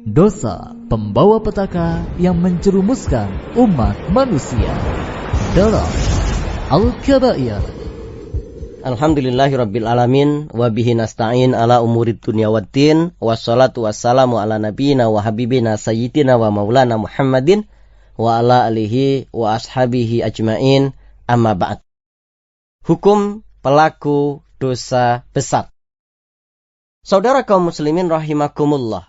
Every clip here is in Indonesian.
Dosa pembawa petaka yang menjerumuskan umat manusia dalam Al-Kabair. Alhamdulillahirabbil alamin wa bihi nasta'in ala umurid dunya waddin wassalatu wassalamu ala nabiyyina wa habibina sayyidina wa maulana Muhammadin wa ala alihi wa ashabihi ajmain, amma ba'd. Hukum pelaku dosa besar. Saudara kaum muslimin rahimakumullah,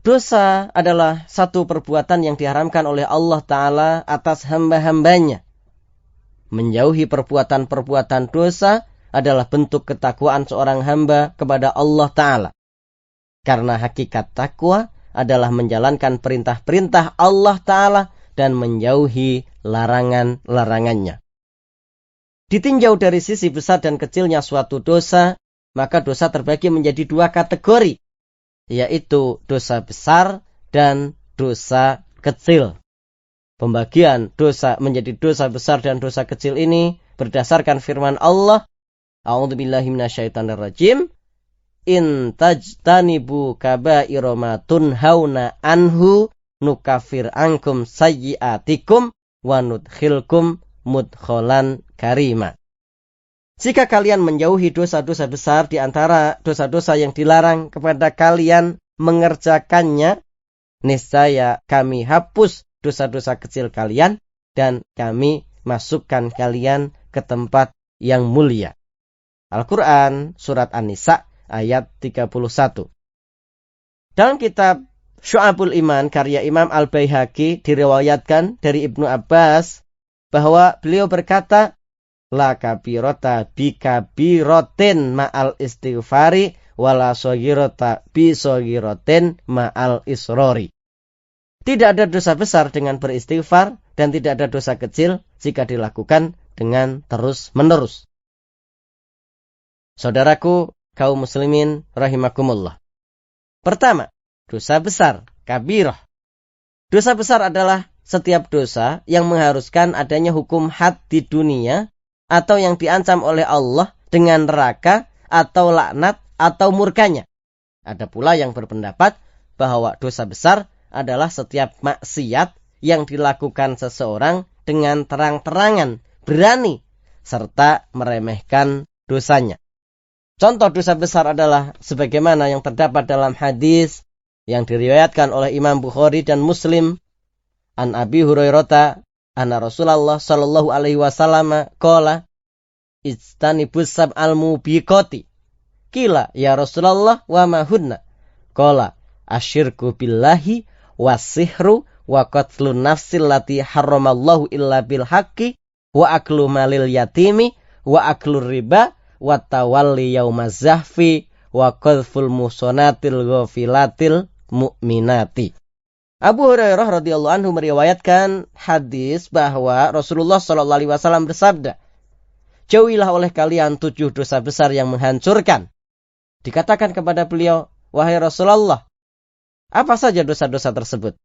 dosa adalah satu perbuatan yang diharamkan oleh Allah Ta'ala atas hamba-hambanya. Menjauhi perbuatan-perbuatan dosa adalah bentuk ketakwaan seorang hamba kepada Allah Ta'ala. Karena hakikat takwa adalah menjalankan perintah-perintah Allah Ta'ala dan menjauhi larangan-larangannya. Ditinjau dari sisi besar dan kecilnya suatu dosa, maka dosa terbagi menjadi dua kategori, yaitu dosa besar dan dosa kecil. Pembagian dosa menjadi dosa besar dan dosa kecil ini berdasarkan firman Allah, A'udzubillahi minasyaitonirrajim, in tajtanibu kaba'ira ma tunhauna anhu nukafir ankum sayyi'atikum wa nudkhilkum mudkholan karima. Jika kalian menjauhi dosa-dosa besar di antara dosa-dosa yang dilarang kepada kalian mengerjakannya, niscaya kami hapus dosa-dosa kecil kalian dan kami masukkan kalian ke tempat yang mulia. Al-Quran Surat An-Nisa ayat 31. Dalam kitab Syu'abul Iman karya Imam Al-Baihaqi diriwayatkan dari Ibnu Abbas bahwa beliau berkata, la kabirota bi kabirotin ma'al istighfari wala sogirota bi sogirotin ma'al isrori. Tidak ada dosa besar dengan beristighfar dan tidak ada dosa kecil jika dilakukan dengan terus-menerus. Saudaraku kaum muslimin rahimakumullah. Pertama, dosa besar, kabirah. Dosa besar adalah setiap dosa yang mengharuskan adanya hukum had di dunia atau yang diancam oleh Allah dengan neraka atau laknat atau murkanya. Ada pula yang berpendapat bahwa dosa besar adalah setiap maksiat yang dilakukan seseorang dengan terang-terangan, berani, serta meremehkan dosanya. Contoh dosa besar adalah sebagaimana yang terdapat dalam hadis yang diriwayatkan oleh Imam Bukhari dan Muslim, an Abi Hurairah anna Rasulullah sallallahu alaihi wasallam qala ijtanibus sab'al mubiqati. Qila ya Rasulullah wa ma hunna? Qala asyirku billahi wasihru wa qatlun nafsil lati harramallahu illa bil haqqi wa aklu malil yatimi wa aklur riba wa tawalli yaumaz zahfi wa qadful muhsanatil ghafilatil mu'minati. Abu Hurairah radhiyallahu anhu meriwayatkan hadis bahwa Rasulullah sallallahu alaihi wasallam bersabda, jauhilah oleh kalian 7 dosa besar yang menghancurkan. Dikatakan kepada beliau, wahai Rasulullah, apa saja dosa-dosa tersebut?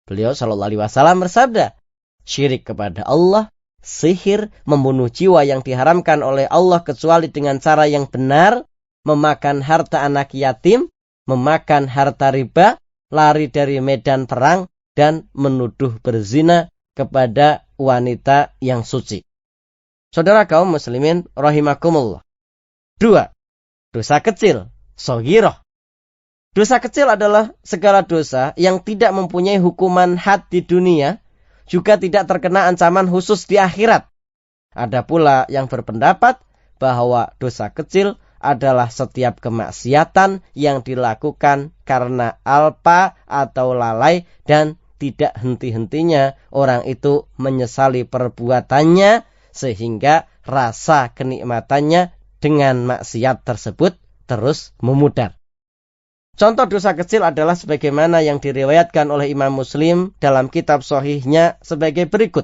Beliau sallallahu alaihi wasallam bersabda, syirik kepada Allah, sihir, membunuh jiwa yang diharamkan oleh Allah kecuali dengan cara yang benar, memakan harta anak yatim, memakan harta riba, lari dari medan perang, dan menuduh berzina kepada wanita yang suci. Saudara kaum muslimin rahimakumullah. 2. Dosa kecil, shoghiroh. Dosa kecil adalah segala dosa yang tidak mempunyai hukuman had di dunia, juga tidak terkena ancaman khusus di akhirat. Ada pula yang berpendapat bahwa dosa kecil adalah setiap kemaksiatan yang dilakukan karena alpa atau lalai dan tidak henti-hentinya orang itu menyesali perbuatannya sehingga rasa kenikmatannya dengan maksiat tersebut terus memudar. Contoh dosa kecil adalah sebagaimana yang diriwayatkan oleh Imam Muslim dalam kitab sahihnya sebagai berikut.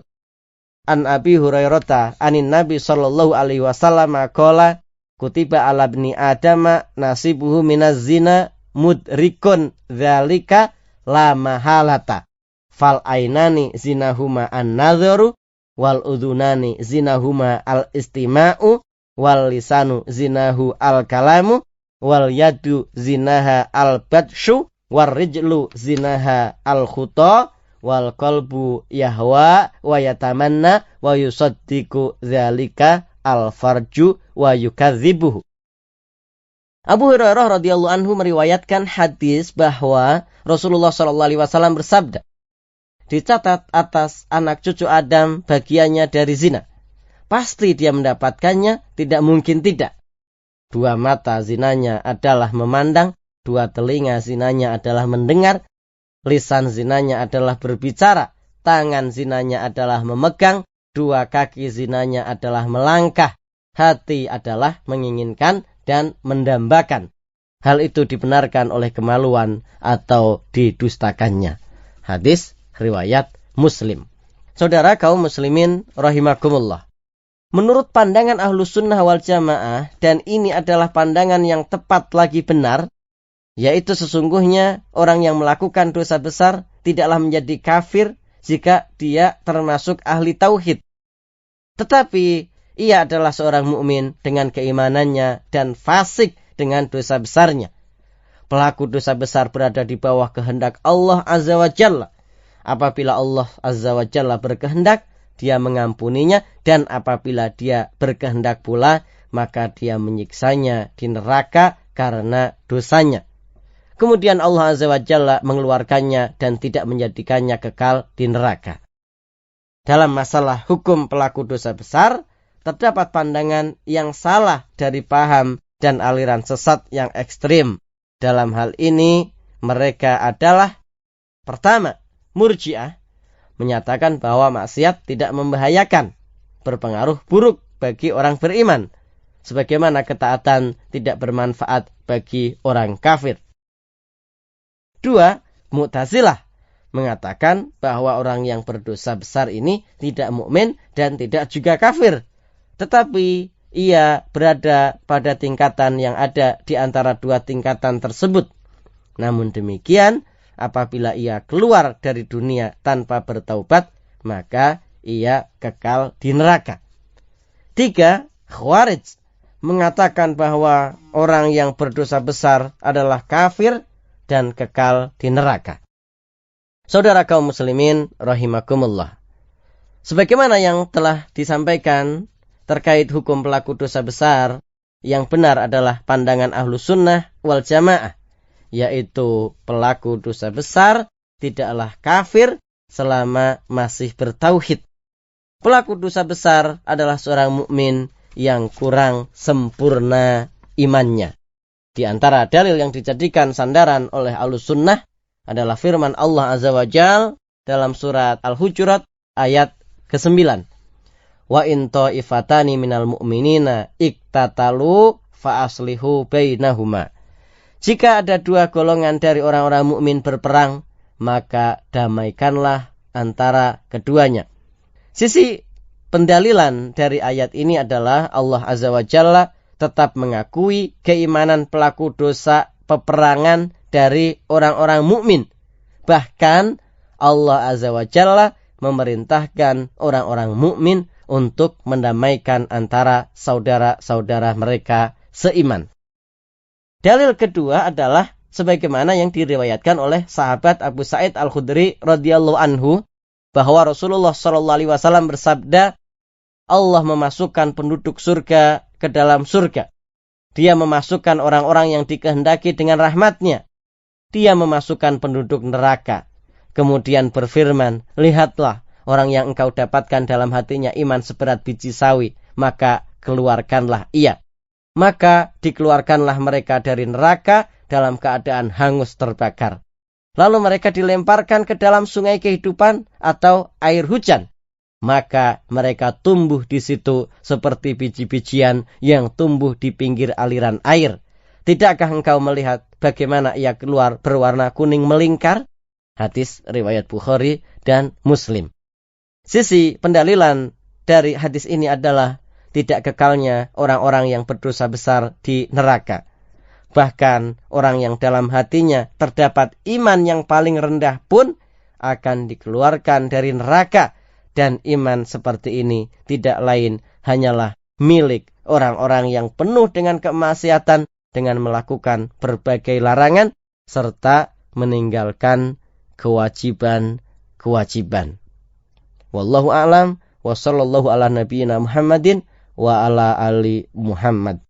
An Abi Hurairah anin Nabi sallallahu alaihi wasallam qala kutiba ala ibni adama nasibuhu minaz zina mudrikun dzalika la mahalata fal ainani zinahuma an-nadharu wal udhunani zinahuma al-istima'u wal lisanu zinahu al-kalamu wal yadu zinaha al-batshu Warrijlu zinaha al-khuta wal qalbu yahwa wa yatamanna wa yusaddiqu dzalika al-farju wa yukadzibuhu. Abu Hurairah radhiyallahu anhu meriwayatkan hadis bahwa Rasulullah sallallahu alaihi wasallam bersabda, dicatat atas anak cucu Adam bagiannya dari zina. Pasti dia mendapatkannya, tidak mungkin tidak. 2 mata zinanya adalah memandang, 2 telinga zinanya adalah mendengar, lisan zinanya adalah berbicara, tangan zinanya adalah memegang, 2 kaki zinanya adalah melangkah, hati adalah menginginkan dan mendambakan. Hal itu dibenarkan oleh kemaluan atau didustakannya. Hadis riwayat Muslim. Saudara kaum muslimin rahimakumullah. Menurut pandangan Ahlus Sunnah wal Jamaah, dan ini adalah pandangan yang tepat lagi benar, yaitu sesungguhnya orang yang melakukan dosa besar tidaklah menjadi kafir jika dia termasuk ahli tauhid. Tetapi ia adalah seorang mukmin dengan keimanannya dan fasik dengan dosa besarnya. Pelaku dosa besar berada di bawah kehendak Allah Azza wa Jalla. Apabila Allah Azza wa Jalla berkehendak, dia mengampuninya, dan apabila dia berkehendak pula, maka dia menyiksanya di neraka karena dosanya. Kemudian Allah Azza wa Jalla mengeluarkannya dan tidak menjadikannya kekal di neraka. Dalam masalah hukum pelaku dosa besar, terdapat pandangan yang salah dari paham dan aliran sesat yang ekstrim. Dalam hal ini, mereka adalah pertama, Murji'ah, menyatakan bahwa maksiat tidak membahayakan, berpengaruh buruk bagi orang beriman, sebagaimana ketaatan tidak bermanfaat bagi orang kafir. 2. Mu'tazilah, mengatakan bahwa orang yang berdosa besar ini tidak mukmin dan tidak juga kafir, tetapi ia berada pada tingkatan yang ada di antara 2 tingkatan tersebut. Namun demikian, apabila ia keluar dari dunia tanpa bertaubat, maka ia kekal di neraka. 3. Khawarij, mengatakan bahwa orang yang berdosa besar adalah kafir dan kekal di neraka. Saudara kaum muslimin rahimakumullah. Sebagaimana yang telah disampaikan terkait hukum pelaku dosa besar, yang benar adalah pandangan Ahlus Sunnah wal Jamaah, yaitu pelaku dosa besar tidaklah kafir selama masih bertauhid. Pelaku dosa besar adalah seorang mukmin yang kurang sempurna imannya. Di antara dalil yang dijadikan sandaran oleh Ahlus Sunnah adalah firman Allah Azza wa Jalla dalam surat Al-Hujurat ayat ke-9. Wa in ta'ifatani minal mu'minina iktatalu fa aslihu bainahuma. Jika ada 2 golongan dari orang-orang mukmin berperang, maka damaikanlah antara keduanya. Sisi pendalilan dari ayat ini adalah Allah Azza wa Jalla tetap mengakui keimanan pelaku dosa peperangan dari orang-orang mukmin. Bahkan Allah Azza wa Jalla memerintahkan orang-orang mukmin untuk mendamaikan antara saudara-saudara mereka seiman. Dalil kedua adalah sebagaimana yang diriwayatkan oleh sahabat Abu Sa'id Al-Khudri radhiyallahu anhu, bahwa Rasulullah sallallahu alaihi wasallam bersabda, Allah memasukkan penduduk surga ke dalam surga. Dia memasukkan orang-orang yang dikehendaki dengan rahmatnya. Dia memasukkan penduduk neraka. Kemudian berfirman, lihatlah orang yang engkau dapatkan dalam hatinya iman seberat biji sawi, maka keluarkanlah ia. Maka dikeluarkanlah mereka dari neraka dalam keadaan hangus terbakar. Lalu mereka dilemparkan ke dalam sungai kehidupan atau air hujan. Maka mereka tumbuh di situ seperti biji-bijian yang tumbuh di pinggir aliran air. Tidakkah engkau melihat bagaimana ia keluar berwarna kuning melingkar? Hadis riwayat Bukhari dan Muslim. Sisi pendalilan dari hadis ini adalah tidak kekalnya orang-orang yang berdosa besar di neraka. Bahkan orang yang dalam hatinya terdapat iman yang paling rendah pun akan dikeluarkan dari neraka. Dan iman seperti ini tidak lain hanyalah milik orang-orang yang penuh dengan kemaksiatan, dengan melakukan berbagai larangan, serta meninggalkan kewajiban-kewajiban. Wallahu a'lam wa sallallahu ala nabiyyina Muhammadin wa ala ali Muhammad.